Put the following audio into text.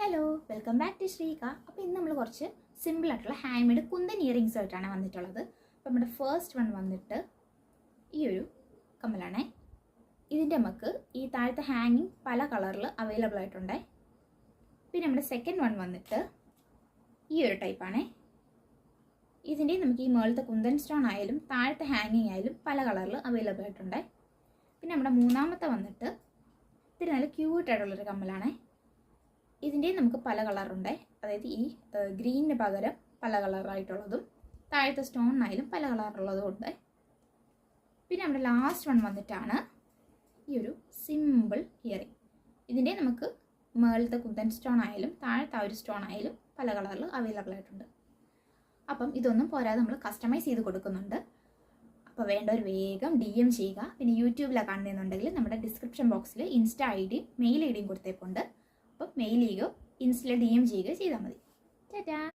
Hello, welcome back to Sreeka. അപ്പോൾ ഇന്ന് നമ്മൾ കുറച്ച് സിമ്പിളായിട്ടുള്ള ഹാൻഡ് മെയ്ഡ് കുന്തൻ ഇയറിങ്സ് ആയിട്ടാണ് വന്നിട്ടുള്ളത്. അപ്പോൾ നമ്മുടെ ഫസ്റ്റ് വൺ വന്നിട്ട് ഈ ഒരു കമ്മലാണേ. ഇതിൻ്റെ നമുക്ക് ഈ താഴത്തെ ഹാങ്ങിങ് പല കളറിൽ അവൈലബിൾ ആയിട്ടുണ്ട്. പിന്നെ നമ്മുടെ സെക്കൻഡ് വൺ വന്നിട്ട് ഈ ഒരു ടൈപ്പാണേ. ഇതിൻ്റെ നമുക്ക് ഈ മുകളിലത്തെ കുന്തൻ സ്റ്റോൺ ആയാലും താഴത്തെ ഹാങ്ങിങ് ആയാലും പല കളറിൽ അവൈലബിൾ ആയിട്ടുണ്ട്. പിന്നെ നമ്മുടെ മൂന്നാമത്തെ വന്നിട്ട് ഇത്തിരി നല്ല ക്യൂട്ടായിട്ടുള്ളൊരു കമ്മലാണേ. ഇതിൻ്റെ നമുക്ക് പല കളറുണ്ട്, അതായത് ഈ ഗ്രീനിന് പകരം പല കളറായിട്ടുള്ളതും താഴത്തെ സ്റ്റോണിനായാലും പല കളറുള്ളതും ഉണ്ട്. പിന്നെ നമ്മുടെ ലാസ്റ്റ് വൺ വന്നിട്ടാണ് ഈ ഒരു സിമ്പിൾ ഇയറിങ്. ഇതിൻ്റെ നമുക്ക് മുകളിലത്തെ കുന്തൻ സ്റ്റോൺ ആയാലും താഴത്തെ ആ ഒരു സ്റ്റോൺ ആയാലും പല കളറിൽ അവൈലബിൾ ആയിട്ടുണ്ട്. അപ്പം ഇതൊന്നും പോരാതെ നമ്മൾ കസ്റ്റമൈസ് ചെയ്ത് കൊടുക്കുന്നുണ്ട്. അപ്പോൾ വേണ്ടവർ വേഗം DM ചെയ്യുക. പിന്നെ യൂട്യൂബിലാണ് കാണുന്നുണ്ടെങ്കിൽ നമ്മുടെ ഡിസ്ക്രിപ്ഷൻ ബോക്സിൽ ഇൻസ്റ്റ ID മെയിൽ ID കൊടുത്തേപ്പുണ്ട്. അപ്പോൾ മെയിൽ ചെയ്യുകയോ ഇൻസ്റ്റയിൽ DM ചെയ്യുകയോ ചെയ്താൽ മതി. ടാറ്റാ.